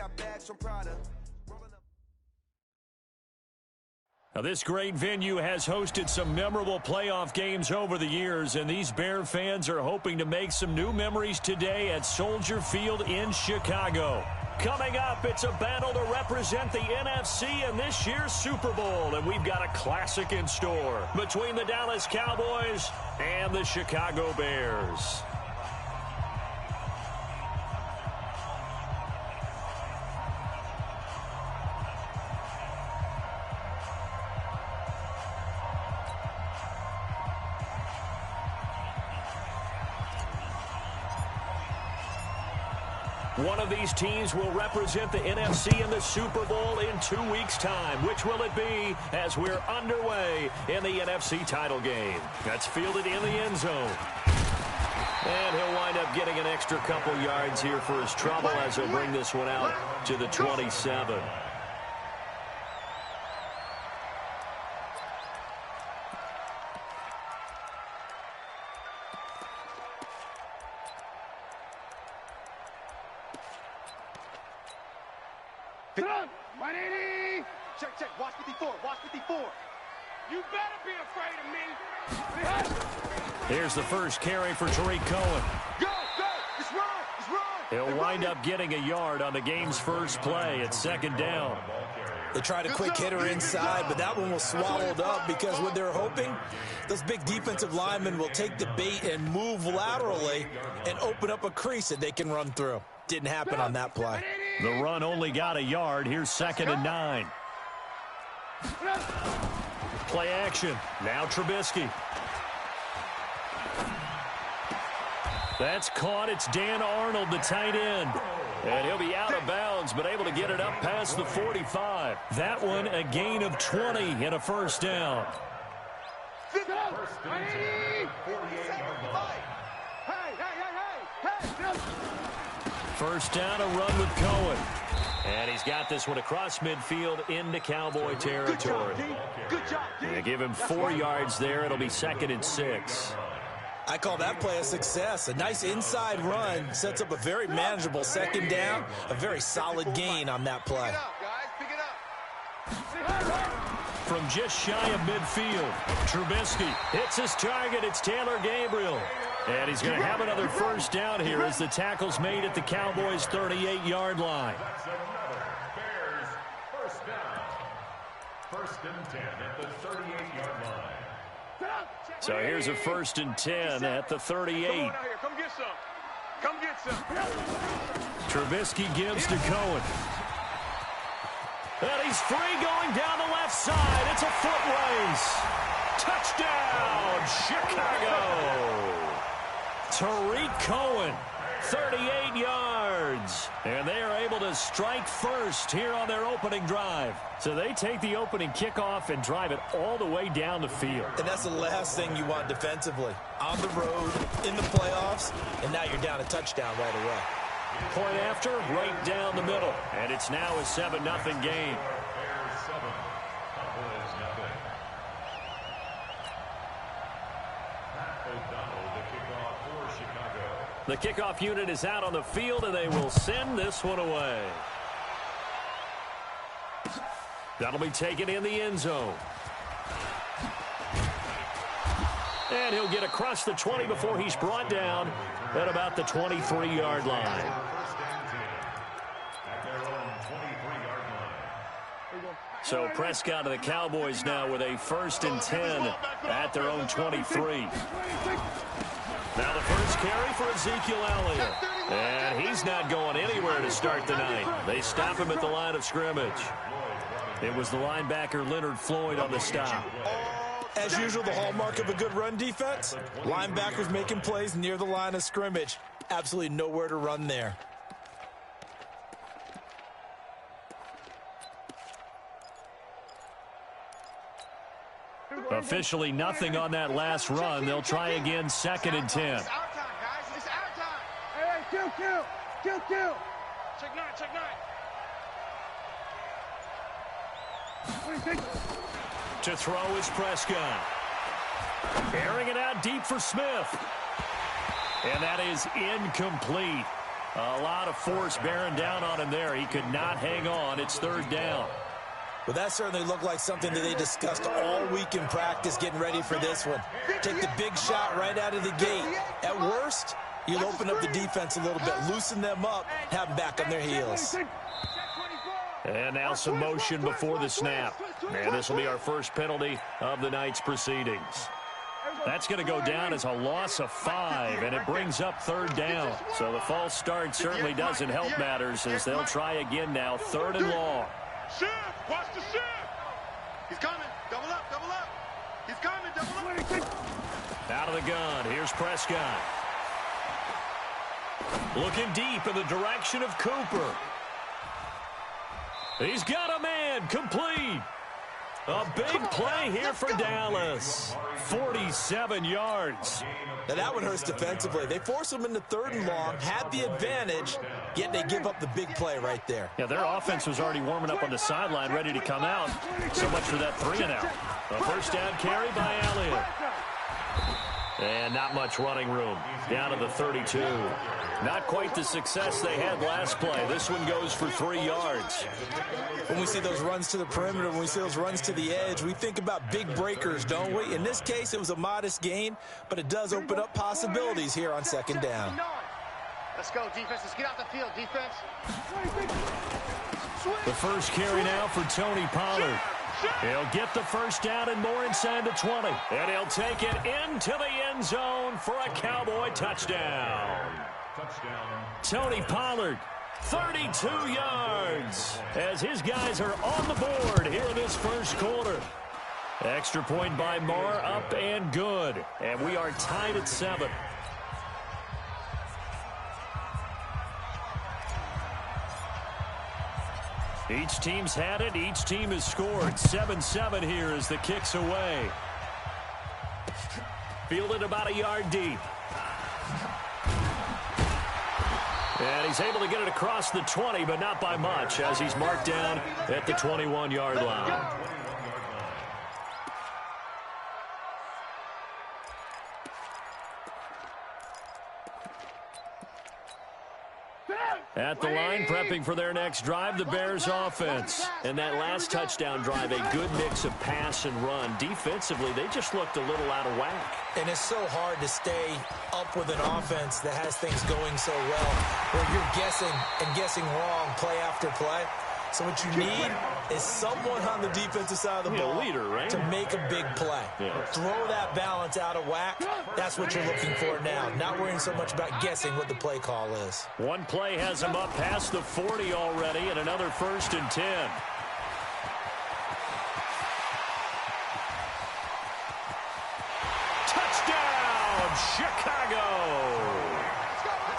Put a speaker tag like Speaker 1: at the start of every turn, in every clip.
Speaker 1: got bags from Prada.
Speaker 2: Now, this great venue has hosted some memorable playoff games over the years, and these Bear fans are hoping to make some new memories today at Soldier Field in Chicago. Coming up, it's a battle to represent the NFC in this year's Super Bowl, and we've got a classic in store between the Dallas Cowboys and the Chicago Bears. One of these teams will represent the NFC in the Super Bowl in 2 weeks' time. Which will it be as we're underway in the NFC title game? That's fielded in the end zone. And he'll wind up getting an extra couple yards here for his trouble as he'll bring this one out to the 27.
Speaker 3: Check. Watch 54. Watch 54. You better be afraid of me.
Speaker 2: Here's the first carry for Tariq Cohen.
Speaker 3: Go. It's run.
Speaker 2: He'll wind up getting a yard on the game's first play. It's second down.
Speaker 4: They tried a quick hitter inside, but that one was swallowed up because what they're hoping, those big defensive linemen will take the bait and move laterally and open up a crease that they can run through. Didn't happen on that play.
Speaker 2: The run only got a yard. Here's 2nd and 9. Play action. Now Trubisky. That's caught. It's Dan Arnold, the tight end. And he'll be out of bounds, but able to get it up past the 45. That one a gain of 20 and a first down. First down, a run with Cohen. And he's got this one across midfield into Cowboy territory.
Speaker 3: Good job,
Speaker 2: They give him 4 yards there. It'll be 2nd and 6.
Speaker 4: I call that play a success. A nice inside run sets up a very manageable second down. A very solid gain on that play.
Speaker 3: Pick it up.
Speaker 2: From just shy of midfield, Trubisky hits his target. It's Taylor Gabriel. And he's going to have another first down here as the tackle's made at the Cowboys' 38-yard line.
Speaker 5: Bears first down. 1st and 10 at the 38-yard line.
Speaker 2: So here's a 1st and 10 at the 38.
Speaker 3: Come get some.
Speaker 2: Trubisky gives to Cohen. And he's free going down the left side. It's a foot race. Touchdown, Chicago. Tariq Cohen, 38 yards. And they are able to strike first here on their opening drive. So they take the opening kickoff and drive it all the way down the field.
Speaker 4: And that's the last thing you want defensively. On the road, in the playoffs, and now you're down a touchdown right away.
Speaker 2: Point after, right down the middle. And it's now a 7-0 game. The kickoff unit is out on the field, and they will send this one away. That'll be taken in the end zone. And he'll get across the 20 before he's brought down at about the 23-yard line. So Prescott and the Cowboys now with a 1st and 10 at their own 23. Now the first carry for Ezekiel Elliott. And he's not going anywhere to start the night. They stop him at the line of scrimmage. It was the linebacker Leonard Floyd on the stop.
Speaker 4: As usual, the hallmark of a good run defense, linebackers making plays near the line of scrimmage. Absolutely nowhere to run there.
Speaker 2: Officially nothing on that last run. They'll try again, 2nd and 10.
Speaker 3: It's our time, guys. It's our time. Hey, kill. Check 9.
Speaker 2: To throw is Prescott. Airing it out deep for Smith. And that is incomplete. A lot of force bearing down on him there. He could not hang on. It's third down.
Speaker 4: Well, that certainly looked like something that they discussed all week in practice, getting ready for this one. Take the big shot right out of the gate. At worst, you'll open up the defense a little bit, loosen them up, have them back on their heels.
Speaker 2: And now some motion before the snap. And this will be our first penalty of the night's proceedings. That's going to go down as a loss of 5, and it brings up third down. So the false start certainly doesn't help matters as they'll try again now, third and long.
Speaker 3: Shift! Watch the shift! He's coming. Double up, double up. He's coming, double up.
Speaker 2: Out of the gun. Here's Prescott. Looking deep in the direction of Cooper. He's got a man. Complete. A big play here for Dallas. 47 yards.
Speaker 4: Now that one hurts defensively. They force them into third and long, had the advantage, yet they give up the big play right there.
Speaker 2: Yeah, their offense was already warming up on the sideline, ready to come out. So much for that 3 and out. A first down carry by Elliott. And not much running room. Down to the 32. Not quite the success they had last play. This one goes for 3 yards.
Speaker 4: When we see those runs to the perimeter, when we see those runs to the edge, we think about big breakers, don't we? In this case, it was a modest gain, but it does open up possibilities here on second down.
Speaker 3: Let's go, defense. Let's get off the field, defense.
Speaker 2: The first carry now for Tony Pollard. He'll get the first down and more inside the 20. And he'll take it into the end zone for a Cowboy touchdown. Tony Pollard, 32 yards, as his guys are on the board here in this first quarter. Extra point by Marr, up and good. And we are tied at 7. Each team's had it. Each team has scored. 7-7 here as the kick's away. Fielded about a yard deep. And he's able to get it across the 20, but not by much, as he's marked down at the 21-yard line. At the line, prepping for their next drive, the Bears offense. And that last touchdown drive, a good mix of pass and run. Defensively, they just looked a little out of whack.
Speaker 4: And it's so hard to stay up with an offense that has things going so well, where you're guessing and guessing wrong play after play. So what you need is someone on the defensive side of the ball
Speaker 2: leader, right?
Speaker 4: to make a big play.
Speaker 2: Yeah.
Speaker 4: Throw that balance out of whack. That's what you're looking for now. Not worrying so much about guessing what the play call is. One
Speaker 2: play has him up past the 40 already, and another 1st and 10. Touchdown, Chicago!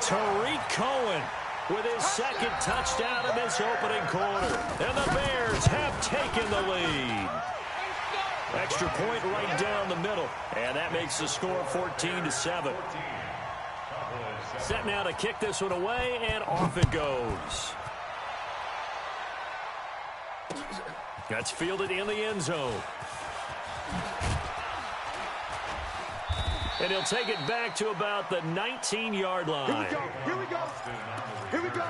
Speaker 2: Tariq Cohen with his second touchdown in this opening quarter. And the Bears have taken the lead. Extra point right down the middle. And that makes the score 14-7. Set now to kick this one away, and off it goes. That's fielded in the end zone. And he'll take it back to about the 19-yard line.
Speaker 3: Here we go. Here we go. Here we go.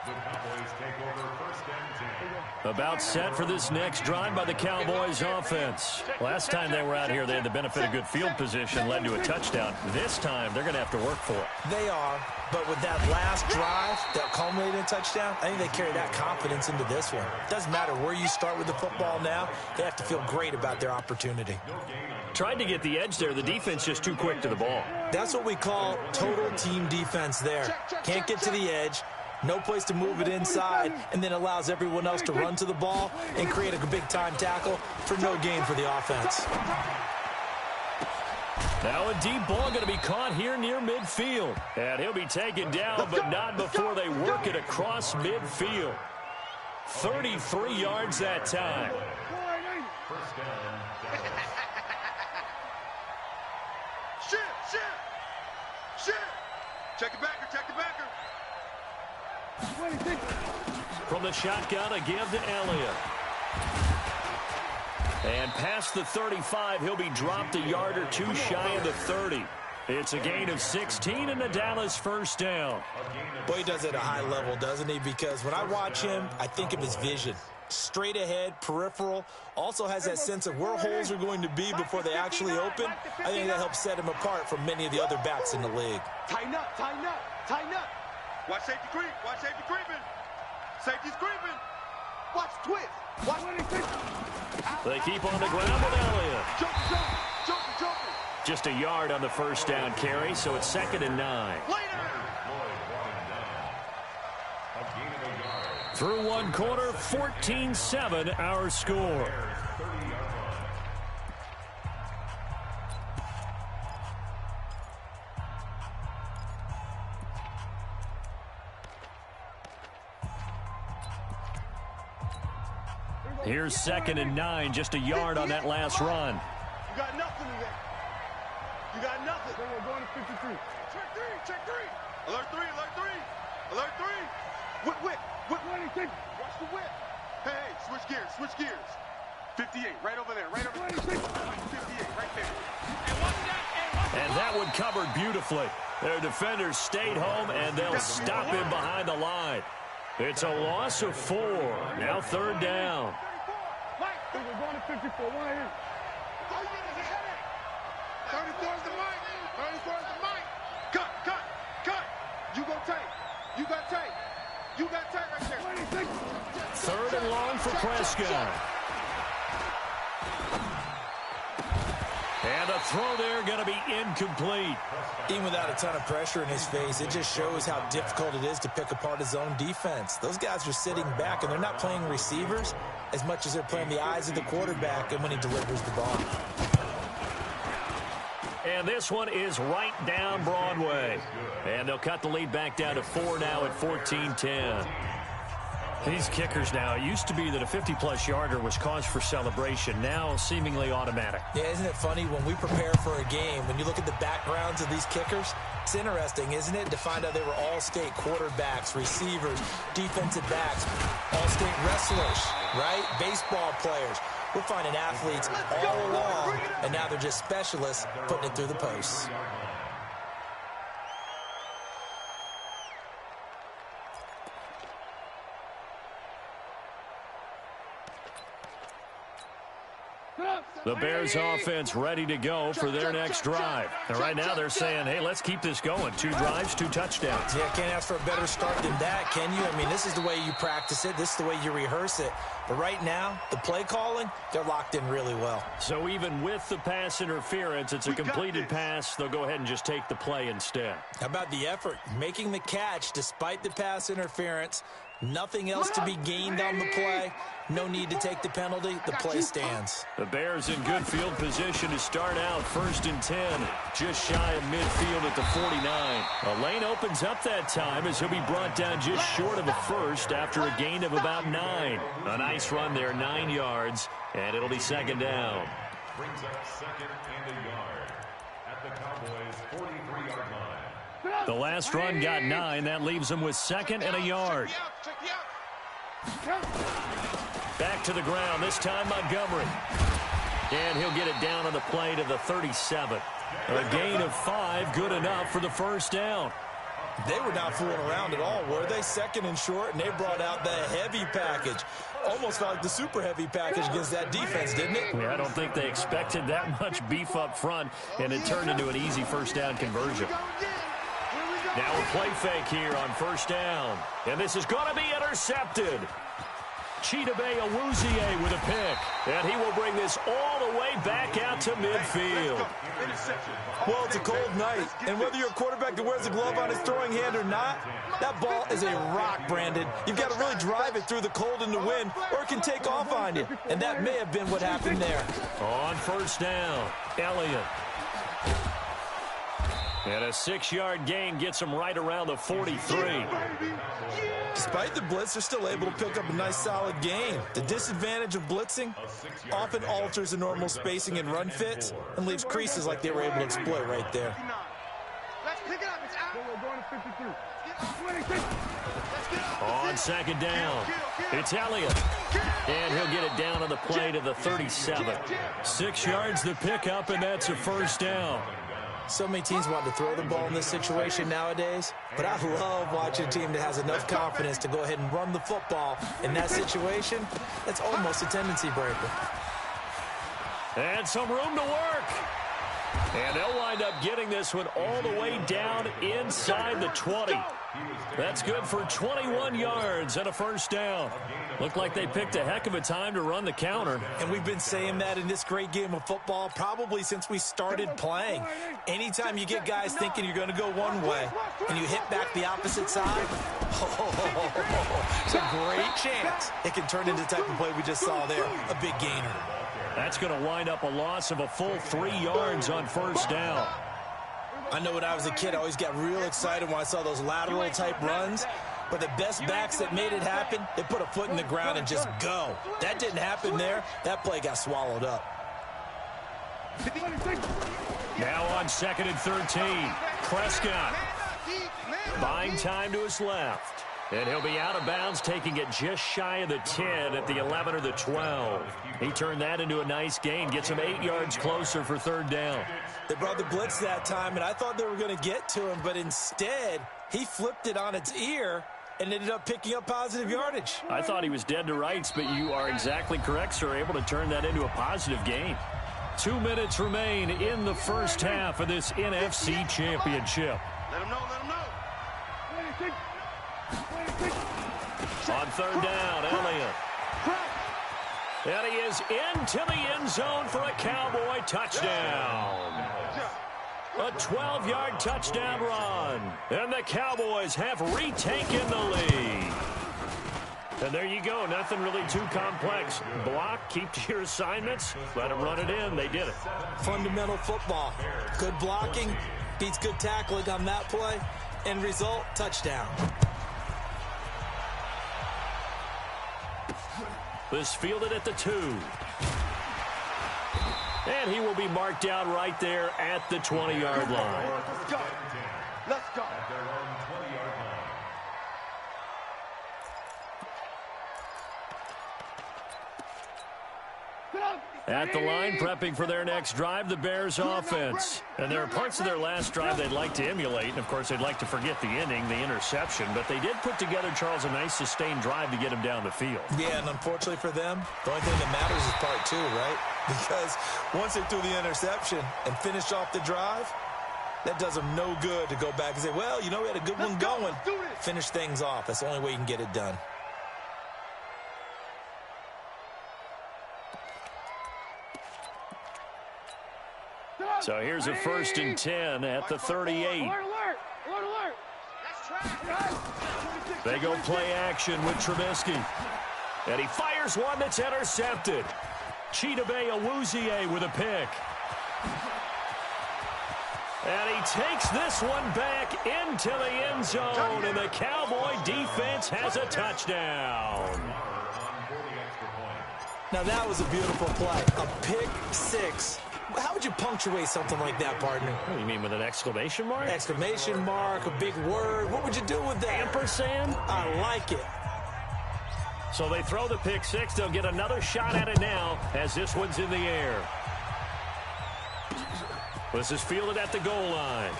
Speaker 5: The Cowboys take over 1st and 10.
Speaker 2: About set for this next drive by the Cowboys offense. Last time they were out here, they had the benefit of good field position, led to a touchdown. This time, they're going to have to work for it.
Speaker 4: They are, but with that last drive that culminated in a touchdown, I think they carry that confidence into this one. Doesn't matter where you start with the football now, they have to feel great about their opportunity.
Speaker 2: Tried to get the edge there. The defense just too quick to the ball.
Speaker 4: That's what we call total team defense there. Can't get to the edge, no place to move it inside, and then allows everyone else to run to the ball and create a big-time tackle for no gain for the offense.
Speaker 2: Now a deep ball going to be caught here near midfield. And he'll be taken down, but not before they work it across midfield. 33 yards that time.
Speaker 5: First down, Dallas.
Speaker 3: Shit! Check the backer, check the backer.
Speaker 2: From the shotgun, a give to Elliott. And past the 35, he'll be dropped a yard or two shy of the 30. It's a gain of 16 and the Dallas first down.
Speaker 4: Boy, he does it at a high level, doesn't he? Because when I watch him, I think of his vision. Straight ahead, peripheral, also has that sense of where holes are going to be before they actually open. I think that helps set him apart from many of the other backs in the league.
Speaker 3: Tighten up, tighten up, tighten up. Watch safety creep, watch safety creeping. Safety's creeping. Watch twist. Watch what he
Speaker 2: They keep on the ground with Elliott.
Speaker 3: Joker.
Speaker 2: Just a yard on the first down carry, so it's 2nd and 9. Through one quarter, 14-7 our score. Here's 2nd and 9, just a yard on that last run.
Speaker 3: You got nothing in there. You got nothing. We're going to 53. Check three. Alert three. Whip. Watch the whip. Hey, switch gears. 58, right over there. 58, right there.
Speaker 2: And that one covered beautifully. Their defenders stayed home, and they'll stop him behind the line. It's a loss of 4. Now 3rd down.
Speaker 3: We're going to 54. One here. 34's the mic. Cut. You got tape right there.
Speaker 2: 3rd and long for Prescott. And a throw there going to be incomplete.
Speaker 4: Even without a ton of pressure in his face, it just shows how difficult it is to pick apart his own defense. Those guys are sitting back, and they're not playing receivers as much as they're playing the eyes of the quarterback and when he delivers the ball.
Speaker 2: And this one is right down Broadway. And they'll cut the lead back down to 4 now at 14-10. These kickers now, it used to be that a 50-plus yarder was cause for celebration. Now seemingly automatic.
Speaker 4: Yeah, isn't it funny when we prepare for a game, when you look at the backgrounds of these kickers, it's interesting, isn't it, to find out they were all-state quarterbacks, receivers, defensive backs, all-state wrestlers, right? Baseball players. We're finding athletes all along, and now they're just specialists putting it through the posts.
Speaker 2: The Bears offense ready to go for their next drive. And right now they're saying, hey, let's keep this going. 2 drives, 2 touchdowns.
Speaker 4: Yeah, can't ask for a better start than that, can you? I mean, this is the way you practice it. This is the way you rehearse it. But right now, the play calling, they're locked in really well.
Speaker 2: So even with the pass interference, it's a completed pass. They'll go ahead and just take the play instead.
Speaker 4: How about the effort? Making the catch despite the pass interference. Nothing else to be gained on the play. No need to take the penalty. The play stands.
Speaker 2: The Bears in good field position to start out 1st and 10. Just shy of midfield at the 49. A lane opens up that time as he'll be brought down just short of a first after a gain of about 9. A nice run there, 9 yards, and it'll be 2nd down.
Speaker 5: Brings up 2nd and a yard at the Cowboys' 43-yard line.
Speaker 2: The last run got 9. That leaves them with 2nd and a yard. Back to the ground, this time Montgomery. And he'll get it down on the play to the 37. A gain of 5, good enough for the first down.
Speaker 4: They were not fooling around at all, were they? 2nd and short, and they brought out the heavy package. Almost felt like the super heavy package against that defense, didn't it?
Speaker 2: Yeah, I don't think they expected that much beef up front, and it turned into an easy first down conversion. Now a play fake here on 1st down. And this is going to be intercepted. Chidobe Awuzie with a pick. And he will bring this all the way back out to midfield.
Speaker 4: Well, it's a cold night. And whether you're a quarterback that wears a glove on his throwing hand or not, that ball is a rock, Brandon. You've got to really drive it through the cold and the wind, or it can take off on you. And that may have been what happened there.
Speaker 2: On 1st down, Elliott. And a 6-yard gain gets him right around the 43.
Speaker 4: Despite the blitz, they're still able to pick up a nice, solid gain. The disadvantage of blitzing often alters the normal spacing and run fits and leaves creases like they were able to exploit right there.
Speaker 3: Let's pick it up. It's out. We're going to 53.
Speaker 2: On 2nd down, it's Elliott. And he'll get it down on the play to the 37. 6 yards to pick up, and that's a first down.
Speaker 4: So many teams want to throw the ball in this situation nowadays, but I love watching a team that has enough confidence to go ahead and run the football. In that situation, that's almost a tendency breaker.
Speaker 2: And some room to work. And they'll wind up getting this one all the way down inside the 20. That's good for 21 yards and a first down. Looked like they picked a heck of a time to run the counter.
Speaker 4: And we've been saying that in this great game of football probably since we started playing. Anytime you get guys thinking you're going to go one way and you hit back the opposite side, it's a great chance it can turn into the type of play we just saw there, a big gainer.
Speaker 2: That's going to wind up a loss of a full 3 yards on first down.
Speaker 4: I know when I was a kid, I always got real excited when I saw those lateral-type runs. But the best backs that made it happen, they put a foot in the ground and just go. That didn't happen there. That play got swallowed up.
Speaker 2: Now on 2nd and 13. Prescott buying time to his left. And he'll be out of bounds, taking it just shy of the 10 at the 11 or the 12. He turned that into a nice gain, gets him 8 yards closer for third down.
Speaker 4: They brought the blitz that time, and I thought they were going to get to him, but instead, he flipped it on its ear and ended up picking up positive yardage.
Speaker 2: I thought he was dead to rights, but you are exactly correct, sir, able to turn that into a positive gain. 2 minutes remain in the first half of this NFC Championship.
Speaker 3: Let him know, let him know.
Speaker 2: On third down, Elliott. And he is into the end zone for a Cowboy touchdown. A 12-yard touchdown run. And the Cowboys have retaken the lead. And there you go. Nothing really too complex. Block, keep to your assignments, let them run it in. They did it.
Speaker 4: Fundamental football. Good blocking beats good tackling on that play. End result, touchdown.
Speaker 2: This fielded at the 2. And he will be marked down right there at the 20-yard line.
Speaker 3: Let's go. Let's go.
Speaker 2: At the line, prepping for their next drive, the Bears offense. And there are parts of their last drive they'd like to emulate. And, of course, they'd like to forget the inning, the interception. But they did put together, Charles, a nice sustained drive to get him down the field.
Speaker 4: Yeah, and unfortunately for them, the only thing that matters is part 2, right? Because once they threw the interception and finished off the drive, that does them no good to go back and say, well, you know, we had a good one going. Finish things off. That's the only way you can get it done.
Speaker 2: So here's a 1st and 10 at the 38. They go play action with Trubisky. And he fires one that's intercepted. Chidobe Awuzie with a pick. And he takes this one back into the end zone. And the Cowboy defense has a touchdown.
Speaker 4: Now that was a beautiful play. A pick 6. How would you punctuate something like that, partner?
Speaker 2: What do you mean, with an exclamation mark?
Speaker 4: Exclamation mark, a big word. What would you do with that?
Speaker 2: Ampersand?
Speaker 4: I like it.
Speaker 2: So they throw the pick 6. They'll get another shot at it now as this one's in the air. This is fielded at the goal line.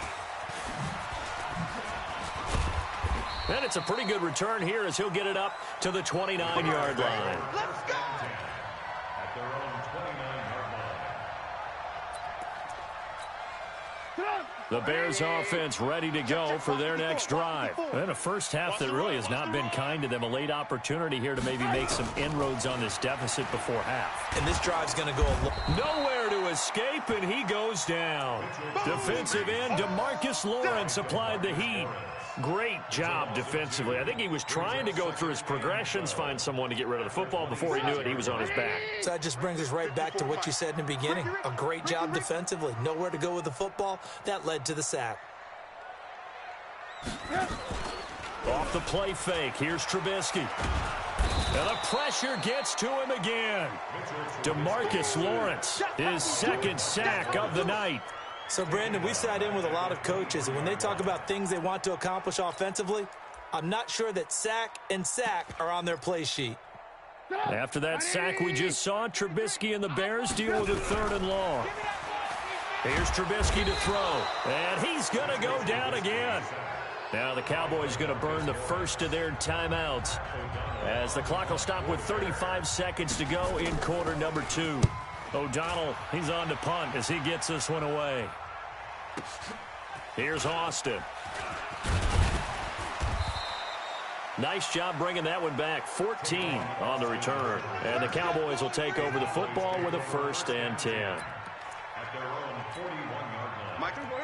Speaker 2: And it's a pretty good return here as he'll get it up to the 29-yard line.
Speaker 3: Let's go.
Speaker 5: At their own 29-yard line.
Speaker 2: The Bears offense ready to go for their next drive. And a first half that really has not been kind to them. A late opportunity here to maybe make some inroads on this deficit before half.
Speaker 4: And this drive's going to go
Speaker 2: nowhere to escape, and he goes down. Defensive end DeMarcus Lawrence applied the heat. Great job defensively. I think he was trying to go through his progressions, find someone to get rid of the football. Before he knew it, he was on his back.
Speaker 4: So that just brings us right back to what you said in the beginning. A great job defensively. Nowhere to go with the football. That led to the sack.
Speaker 2: Off the play fake. Here's Trubisky. And the pressure gets to him again. DeMarcus Lawrence, his 2nd sack of the night.
Speaker 4: So, Brandon, we sat in with a lot of coaches, and when they talk about things they want to accomplish offensively, I'm not sure that sack and sack are on their play sheet.
Speaker 2: After that sack we just saw, Trubisky and the Bears deal with a 3rd and long. Here's Trubisky to throw, and he's going to go down again. Now the Cowboys going to burn the first of their timeouts as the clock will stop with 35 seconds to go in quarter number 2. O'Donnell, he's on to punt as he gets this one away. Here's Austin. Nice job bringing that one back. 14 on the return. And the Cowboys will take over the football with a 1st and 10.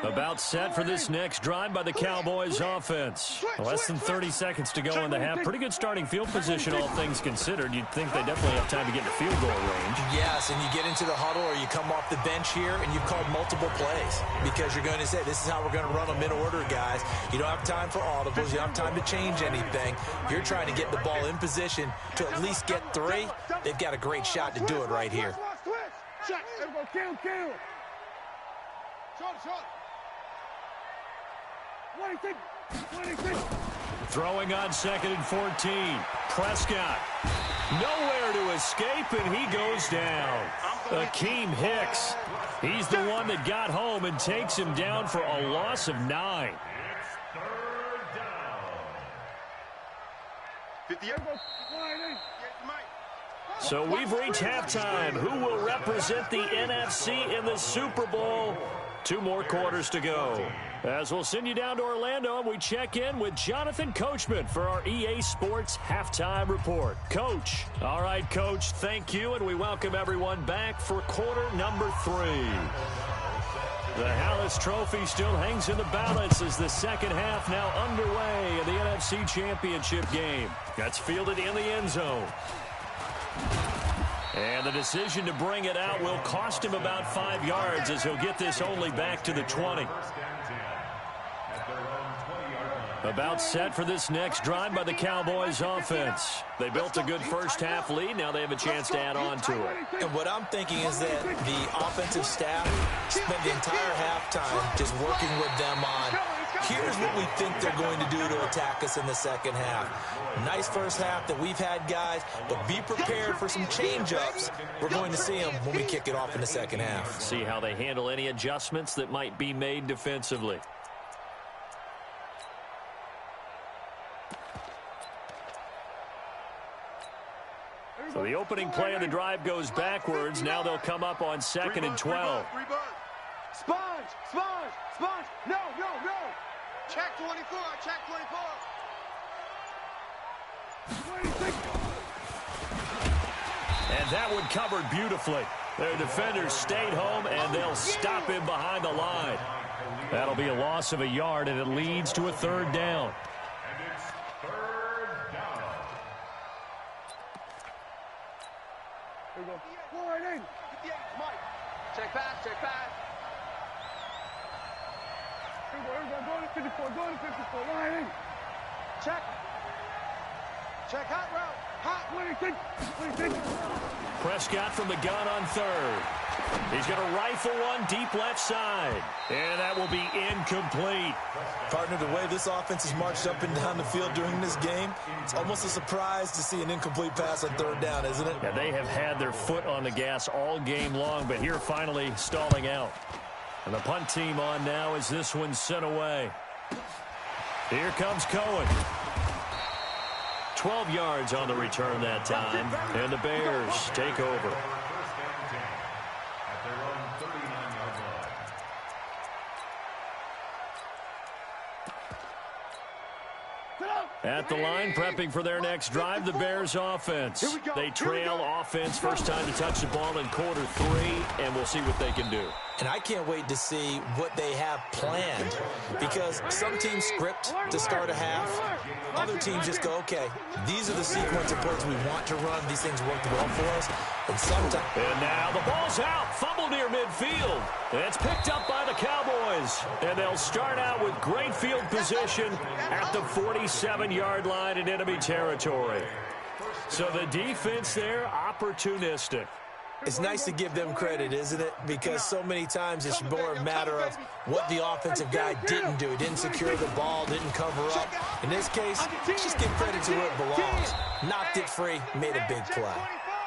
Speaker 2: About set for this next drive by the Cowboys offense. Less than 30 seconds to go in the half. Pretty good starting field position, all things considered. You'd think they definitely have time to get in the field goal range.
Speaker 4: Yes, and you get into the huddle or you come off the bench here and you've called multiple plays because you're going to say, this is how we're going to run them in order, guys. You don't have time for audibles. You don't have time to change anything. You're trying to get the ball in position to at least get 3. They've got a great shot to do it right here.
Speaker 2: Throwing on 2nd and 14. Prescott. Nowhere to escape, and he goes down. Akeem Hicks. He's the one that got home and takes him down for a loss of 9. So we've reached halftime. Who will represent the NFC in the Super Bowl? 2 more quarters to go. As we'll send you down to Orlando, and we check in with Jonathan Coachman for our EA Sports Halftime Report. Coach. All right, Coach, thank you, and we welcome everyone back for quarter number 3. The Hallis Trophy still hangs in the balance as the second half now underway in the NFC Championship game. That's fielded in the end zone. And the decision to bring it out will cost him about 5 yards as he'll get this only back to the 20. About set for this next drive by the Cowboys offense. They built a good first half lead. Now they have a chance to add on to it.
Speaker 4: And what I'm thinking is that the offensive staff spent the entire halftime just working with them on, here's what we think they're going to do to attack us in the second half. Nice first half that we've had, guys, but be prepared for some change-ups. We're going to see them when we kick it off in the second half.
Speaker 2: See how they handle any adjustments that might be made defensively. So the opening play of the drive goes backwards. Now they'll come up on 2nd and 12.
Speaker 3: Sponge! No! Check 24, check 24.
Speaker 2: And that one covered beautifully. Their defenders stayed home, and they'll stop him behind the line. That'll be a loss of a yard, and it leads to a 3rd down.
Speaker 5: And it's 3rd down.
Speaker 3: Here we go. Mike. Check pass. Here we go. Go to 54. Line in. Check. Hot route. What do you think?
Speaker 2: Prescott from the gun on 3rd. He's going to rifle one deep left side. And that will be incomplete.
Speaker 4: Partner, the way this offense has marched up and down the field during this game, it's almost a surprise to see an incomplete pass on 3rd down, isn't it?
Speaker 2: Yeah, they have had their foot on the gas all game long, but here finally stalling out. And the punt team on now as this one's sent away. Here comes Cohen. 12 yards on the return that time, and the Bears take over. At the line, prepping for their next drive, the Bears offense. They trail offense, first time to touch the ball in quarter 3, and we'll see what they can do.
Speaker 4: And I can't wait to see what they have planned, because some teams script to start a half. Other teams just go, okay, these are the sequence of plays we want to run. These things worked well for us. And sometimes.
Speaker 2: And now the ball's out. Fumble near midfield. It's picked up by the Cowboys. And they'll start out with great field position at the 47-yard line in enemy territory. So the defense there, opportunistic.
Speaker 4: It's nice to give them credit, isn't it? Because so many times it's more a matter of what the offensive guy didn't do. He didn't secure the ball, didn't cover up. In this case, just give credit to where it belongs. Knocked it free, made a big play.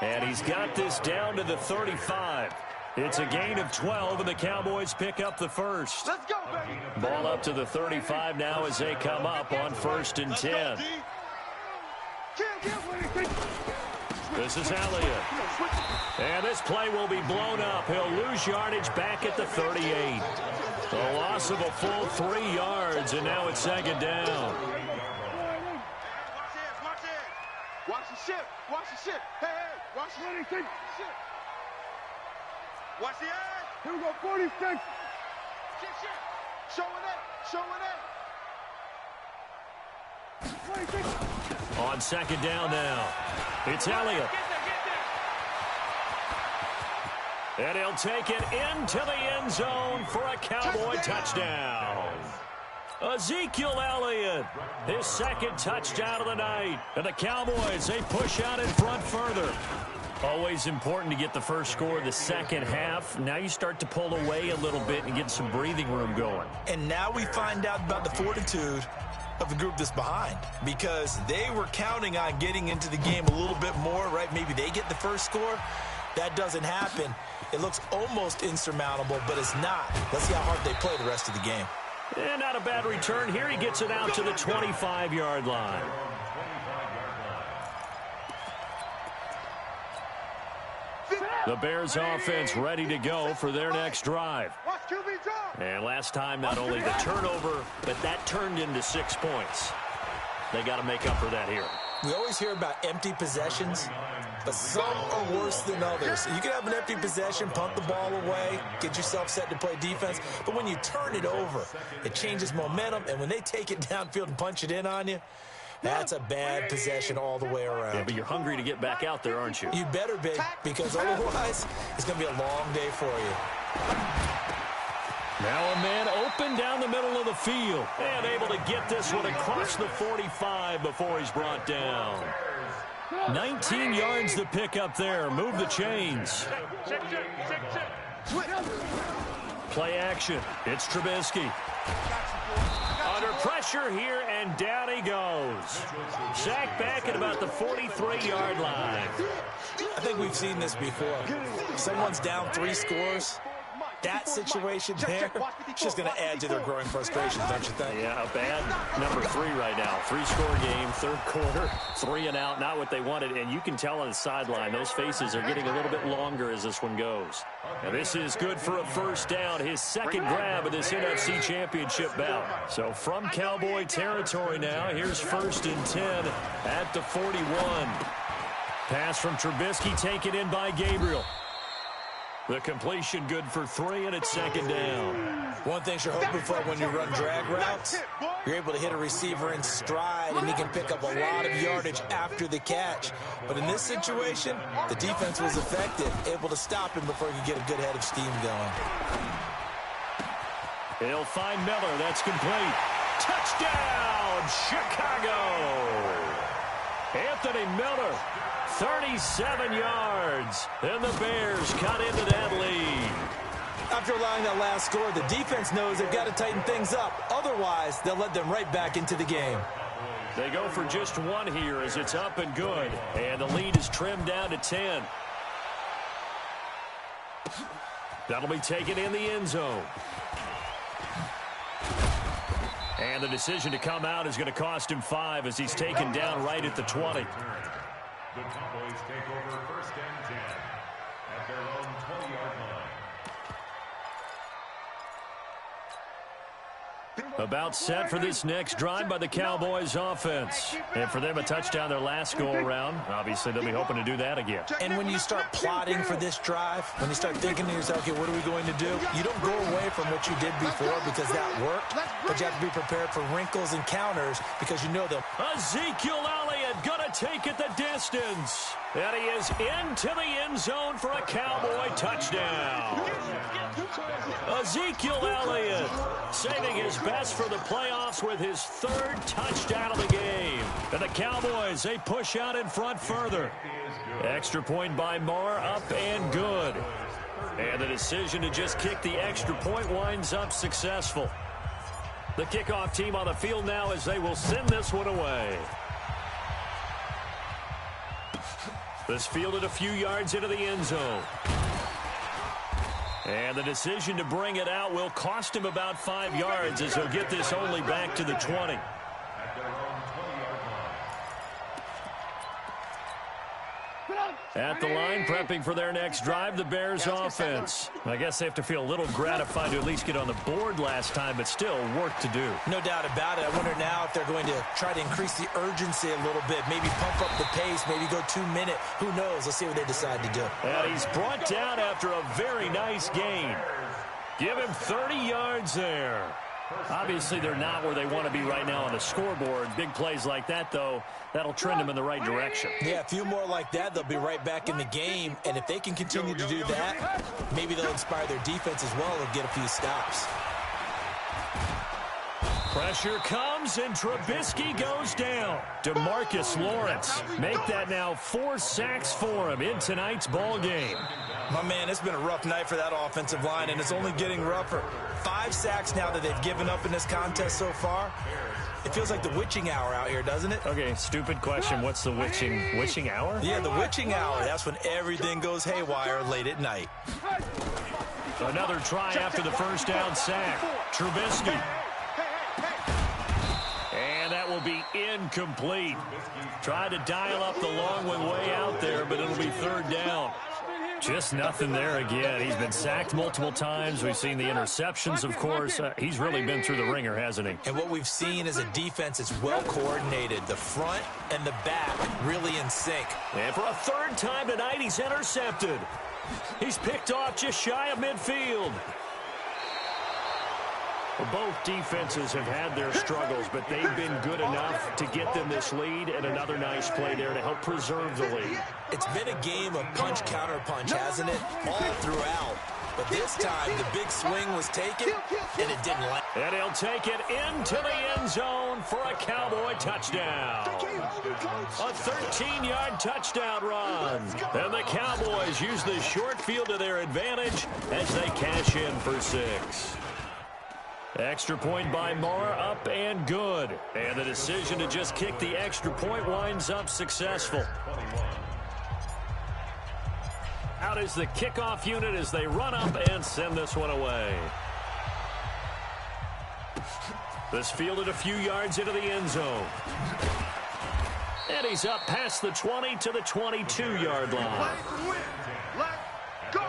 Speaker 2: And he's got this down to the 35. It's a gain of 12, and the Cowboys pick up the first.
Speaker 3: Let's go, baby.
Speaker 2: Ball up to the 35 now as they come up on 1st and 10. This is Elliott. And this play will be blown up. He'll lose yardage back at the 38. A loss of a full 3 yards, and now it's 2nd down.
Speaker 3: Watch the ship. Watch the ship. Hey, watch the ship. Watch the edge. Here we go, 46. Showing it.
Speaker 2: On 2nd down now, it's Elliott. And he'll take it into the end zone for a Cowboy touchdown. Ezekiel Elliott, his 2nd touchdown of the night. And the Cowboys, they push out in front further. Always important to get the first score of the second half. Now you start to pull away a little bit and get some breathing room going.
Speaker 4: And now we find out about the fortitude of the group that's behind, because they were counting on getting into the game a little bit more, right? Maybe they get the first score. That doesn't happen. It looks almost insurmountable, but it's not. Let's see how hard they play the rest of the game.
Speaker 2: And not a bad return. Here he gets it out to the 25-yard line. The Bears offense ready to go for their next drive. And last time, not only the turnover, but that turned into 6 points. They got to make up for that here.
Speaker 4: We always hear about empty possessions, but some are worse than others. You can have an empty possession, punt the ball away, get yourself set to play defense, but when you turn it over, it changes momentum, and when they take it downfield and punch it in on you, that's a bad possession all the way around.
Speaker 2: Yeah, but you're hungry to get back out there, aren't you?
Speaker 4: You better be, because otherwise it's going to be a long day for you.
Speaker 2: Now a man open down the middle of the field. And able to get this one across the 45 before he's brought down. 19 yards to pick up there. Move the chains. Play action. It's Trubisky. Under pressure here, and down he goes. Sacked back at about the 43-yard line.
Speaker 4: I think we've seen this before. Someone's down 3 scores. That situation there is just going to add to their growing frustrations, don't you think?
Speaker 2: Yeah, a bad number 3 right now. 3-score game, 3rd quarter, 3 and out, not what they wanted. And you can tell on the sideline, those faces are getting a little bit longer as this one goes. Now this is good for a 1st down, his 2nd grab of this NFC Championship bout. So from Cowboy territory now, here's 1st and 10 at the 41. Pass from Trubisky taken in by Gabriel. The completion good for 3, and it's 2nd down.
Speaker 4: One thing you're hoping for when you run drag routes, you're able to hit a receiver in stride, and he can pick up a lot of yardage after the catch. But in this situation, the defense was effective, able to stop him before he could get a good head of steam going.
Speaker 2: He'll find Miller. That's complete. Touchdown, Chicago! Anthony Miller. 37 yards, and the Bears cut into that lead.
Speaker 4: After allowing that last score, the defense knows they've got to tighten things up. Otherwise, they'll let them right back into the game.
Speaker 2: They go for just 1 here as it's up and good, and the lead is trimmed down to 10. That'll be taken in the end zone. And the decision to come out is going to cost him 5 as he's taken down right at the 20.
Speaker 5: The Cowboys take over 1st and 10 at their own 20-yard line.
Speaker 2: About set for this next drive by the Cowboys offense. And for them, a touchdown their last go-around. Obviously, they'll be hoping to do that again.
Speaker 4: And when you start plotting for this drive, when you start thinking to yourself, okay, what are we going to do? You don't go away from what you did before because that worked, but you have to be prepared for wrinkles and counters because you know them.
Speaker 2: Ezekiel Elliott gonna take it the distance. And he is into the end zone for a Cowboy touchdown. Ezekiel Elliott saving his best for the playoffs with his 3rd touchdown of the game. And the Cowboys, they push out in front further. Extra point by Marr, up and good. And the decision to just kick the extra point winds up successful. The kickoff team on the field now as they will send this one away. This fielded a few yards into the end zone. And the decision to bring it out will cost him about 5 yards as he'll get this only back to the 20. At the line, prepping for their next drive, the Bears offense. I guess they have to feel a little gratified to at least get on the board last time, but still work to do.
Speaker 4: No doubt about it. I wonder now if they're going to try to increase the urgency a little bit, maybe pump up the pace, maybe go 2-minute. Who knows? Let's see what they decide to do.
Speaker 2: And he's brought down after a very nice gain. Give him 30 yards there. Obviously, they're not where they want to be right now on the scoreboard. Big plays like that, though, that'll trend them in the right direction.
Speaker 4: Yeah, a few more like that, they'll be right back in the game. And if they can continue to do that, maybe they'll inspire their defense as well and get a few stops.
Speaker 2: Pressure comes, and Trubisky goes down. DeMarcus Lawrence make that now 4 sacks for him in tonight's ball game.
Speaker 4: My man, it's been a rough night for that offensive line, and it's only getting rougher. 5 sacks now that they've given up in this contest so far. It feels like the witching hour out here, doesn't it?
Speaker 2: Okay, stupid question. What's the witching hour?
Speaker 4: Yeah, the witching hour. That's when everything goes haywire late at night.
Speaker 2: Another try after the first down sack. Trubisky. And that will be incomplete. Tried to dial up the long one way out there, but it'll be 3rd down. Just nothing there again. He's been sacked multiple times. We've seen the interceptions, of course. He's really been through the ringer, hasn't he?
Speaker 4: And what we've seen is a defense that's well coordinated. The front and the back really in sync.
Speaker 2: And for a 3rd time tonight, he's intercepted. He's picked off just shy of midfield. Well, both defenses have had their struggles, but they've been good enough to get them this lead, and another nice play there to help preserve the lead.
Speaker 4: It's been a game of punch-counter-punch, hasn't it? All throughout. But this time, the big swing was taken, and it didn't land.
Speaker 2: And he'll take it into the end zone for a Cowboy touchdown. A 13-yard touchdown run. And the Cowboys use the short field to their advantage as they cash in for 6. Extra point by Marr, up and good. And the decision to just kick the extra point winds up successful. Out is the kickoff unit as they run up and send this one away. This fielded a few yards into the end zone. And he's up past the 20 to the 22-yard line.
Speaker 3: Let's go.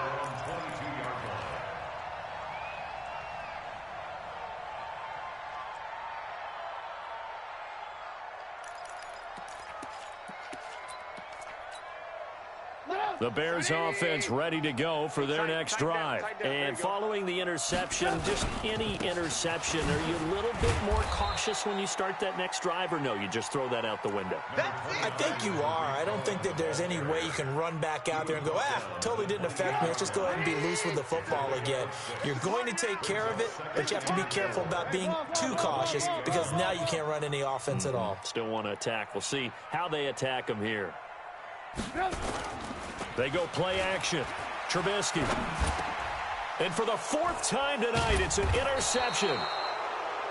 Speaker 2: The Bears offense ready to go for their next drive. And following the interception, just any interception, are you a little bit more cautious when you start that next drive, or no, you just throw that out the window?
Speaker 4: I think you are. I don't think that there's any way you can run back out there and go, totally didn't affect me. Let's just go ahead and be loose with the football again. You're going to take care of it, but you have to be careful about being too cautious because now you can't run any offense at all.
Speaker 2: Still want to attack. We'll see how they attack them here. They go play action. Trubisky. And for the 4th time tonight, it's an interception.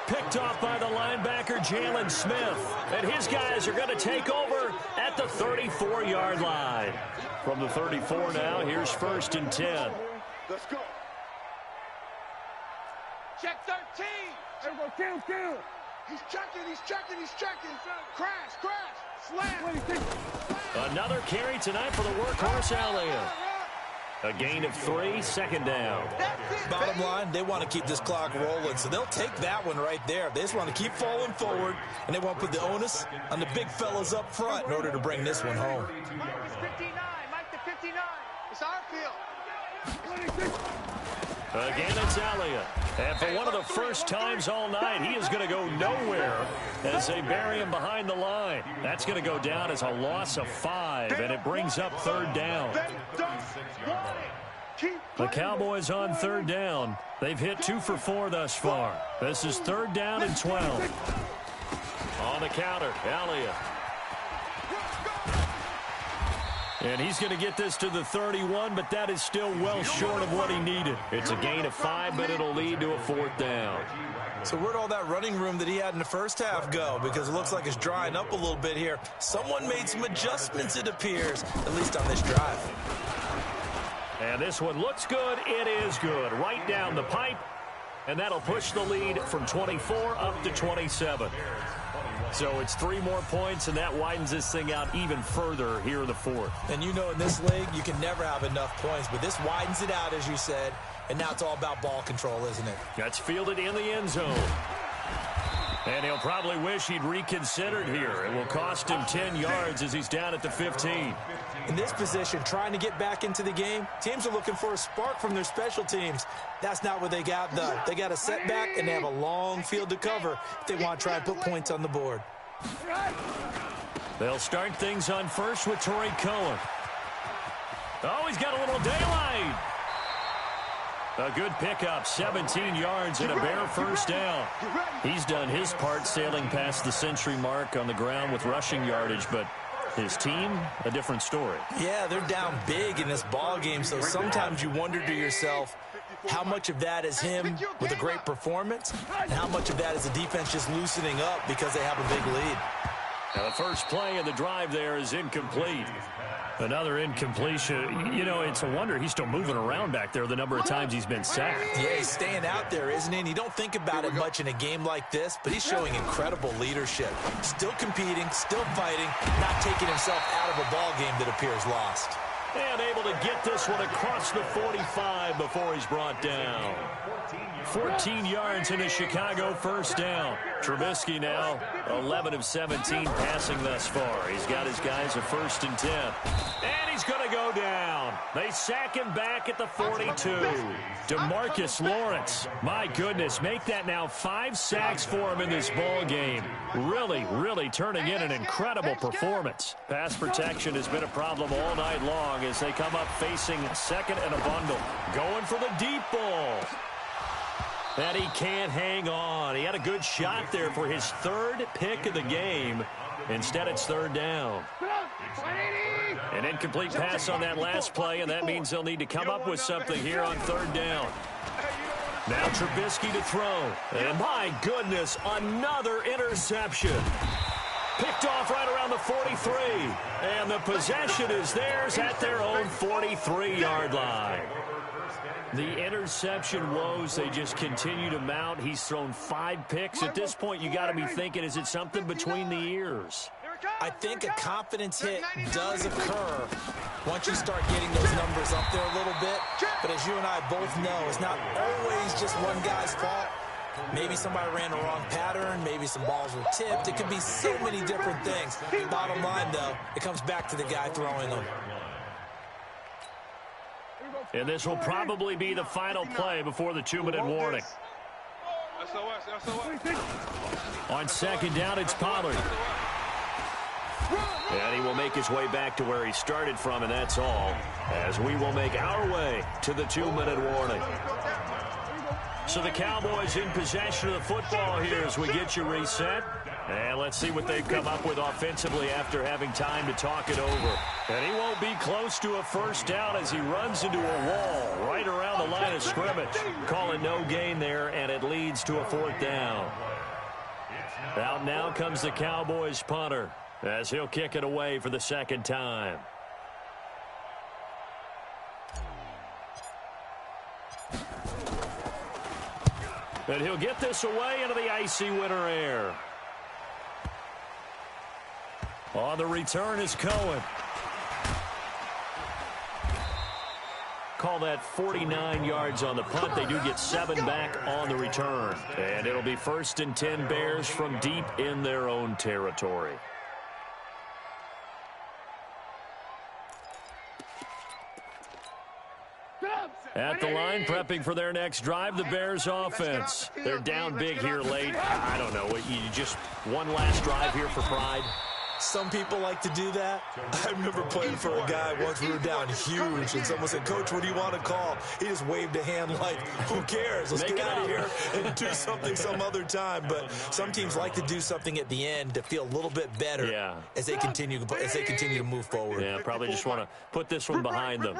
Speaker 2: Picked off by the linebacker, Jalen Smith. And his guys are going to take over at the 34-yard line. From the 34 now, here's 1st and 10.
Speaker 3: Let's go. Check 13. Everybody kill. He's checking. Crash. Slam.
Speaker 2: Another carry tonight for the workhorse Elliott. A gain of 3, 2nd down.
Speaker 4: Bottom line, they want to keep this clock rolling, so they'll take that one right there. They just want to keep falling forward, and they want to put the onus on the big fellas up front in order to bring this one home.
Speaker 3: Mike the 59. It's our field.
Speaker 2: Again, it's Elliott. And for one of the first times all night, he is going to go nowhere as they bury him behind the line. That's going to go down as a loss of 5, and it brings up 3rd down. The Cowboys on 3rd down. They've hit 2 for 4 thus far. This is 3rd down and 12. On the counter, Elliott. And he's going to get this to the 31, but that is still well short of what he needed. It's a gain of 5, but it'll lead to a 4th down.
Speaker 4: So where'd all that running room that he had in the first half go? Because it looks like it's drying up a little bit here. Someone made some adjustments, it appears, at least on this drive.
Speaker 2: And this one looks good. It is good. Right down the pipe. And that'll push the lead from 24 up to 27. So it's 3 more points, and that widens this thing out even further here in the fourth.
Speaker 4: And you know in this league, you can never have enough points, but this widens it out, as you said, and now it's all about ball control, isn't it?
Speaker 2: That's fielded in the end zone. And he'll probably wish he'd reconsidered here. It will cost him 10 yards as he's down at the 15.
Speaker 4: In this position, trying to get back into the game, teams are looking for a spark from their special teams. That's not what they got, though. They got a setback, and they have a long field to cover if they want to try and put points on the board.
Speaker 2: They'll start things on first with Torrey Cohen. Oh, he's got a little daylight. A good pickup, 17 yards and a Bear first down. He's done his part sailing past the century mark on the ground with rushing yardage, but his team, a different story.
Speaker 4: Yeah, they're down big in this ball game, so sometimes you wonder to yourself how much of that is him with a great performance and how much of that is the defense just loosening up because they have a big lead.
Speaker 2: Now the first play of the drive there is incomplete. Another incompletion. You know, it's a wonder he's still moving around back there the number of times he's been sacked.
Speaker 4: Yeah, he's staying out there, isn't he? And you don't think about it much in a game like this, but he's showing incredible leadership. Still competing, still fighting, not taking himself out of a ball game that appears lost.
Speaker 2: And able to get this one across the 45 before he's brought down. 14 yards in a Chicago first down. Trubisky now 11 of 17 passing thus far. He's got his guys a 1st and 10. And he's going to go down. They sack him back at the 42. DeMarcus Lawrence. My goodness, make that now 5 sacks for him in this ball game. Really turning in an incredible performance. Pass protection has been a problem all night long as they come up facing second and a bundle. Going for the deep ball. And he can't hang on. He had a good shot there for his 3rd pick of the game. Instead, it's 3rd down. An incomplete pass on that last play, and that means they'll need to come up with something here on 3rd down. Now Trubisky to throw. And my goodness, another interception. Picked off right around the 43. And the possession is theirs at their own 43-yard line. The interception woes, they just continue to mount. He's thrown 5 picks. At this point, you got to be thinking, is it something between the ears?
Speaker 4: I think a confidence hit does occur once you start getting those numbers up there a little bit. But as you and I both know, it's not always just one guy's fault. Maybe somebody ran the wrong pattern. Maybe some balls were tipped. It could be so many different things. Bottom line, though, it comes back to the guy throwing them.
Speaker 2: And this will probably be the final play before the 2-minute warning. On 2nd down, it's Pollard. And he will make his way back to where he started from, and that's all, as we will make our way to the 2-minute warning. So the Cowboys in possession of the football here as we get you reset. And let's see what they've come up with offensively after having time to talk it over. And he won't be close to a first down as he runs into a wall right around the line of scrimmage. Calling no gain there, and it leads to a 4th down. Out now comes the Cowboys punter as he'll kick it away for the 2nd time. And he'll get this away into the icy winter air. On the return is Cohen. Call that 49 yards on the punt. They do get 7 back on the return. And it'll be 1st and 10 Bears from deep in their own territory. At the line, prepping for their next drive, the Bears offense. They're down big here late. I don't know. You just one last drive here for pride.
Speaker 4: Some people like to do that. I remember playing for a guy once. We were down huge, and someone said, "Coach, what do you want to call?" He just waved a hand like, who cares? Let's get out of here and do something some other time. But some teams like to do something at the end to feel a little bit better as they continue to move forward.
Speaker 2: Yeah, probably just want to put this one behind them.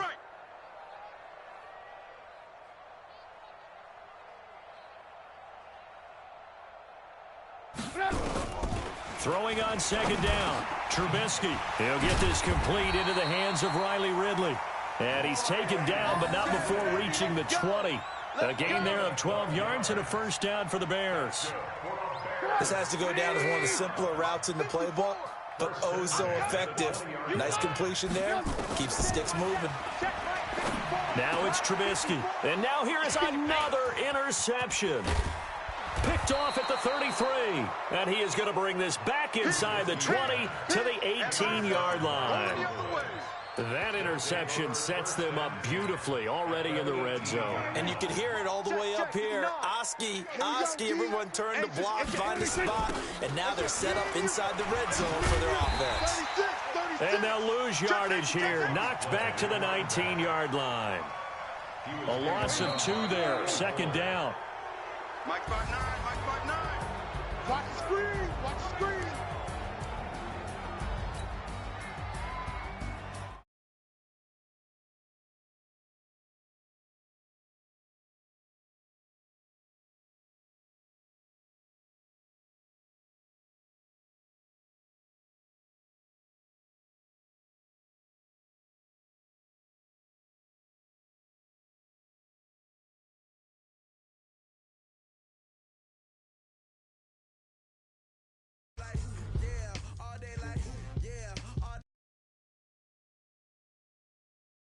Speaker 2: Throwing on 2nd down. Trubisky. He'll get this complete into the hands of Riley Ridley. And he's taken down, but not before reaching the 20. A gain there of 12 yards and a first down for the Bears.
Speaker 4: This has to go down as one of the simpler routes in the playbook, but oh so effective. Nice completion there. Keeps the sticks moving.
Speaker 2: Now it's Trubisky. And now here is another interception. Picked off at the 33. And he is going to bring this back inside the 20 to the 18-yard line. That interception sets them up beautifully already in the red zone.
Speaker 4: And you can hear it all the way up here. Oski, everyone turned to block, find a spot, and now they're set up inside the red zone for their offense.
Speaker 2: And they'll lose yardage here, knocked back to the 19-yard line. A loss of 2 there, second down.
Speaker 3: Mike 5-9, Mike 5-9. Watch the screen, watch the screen.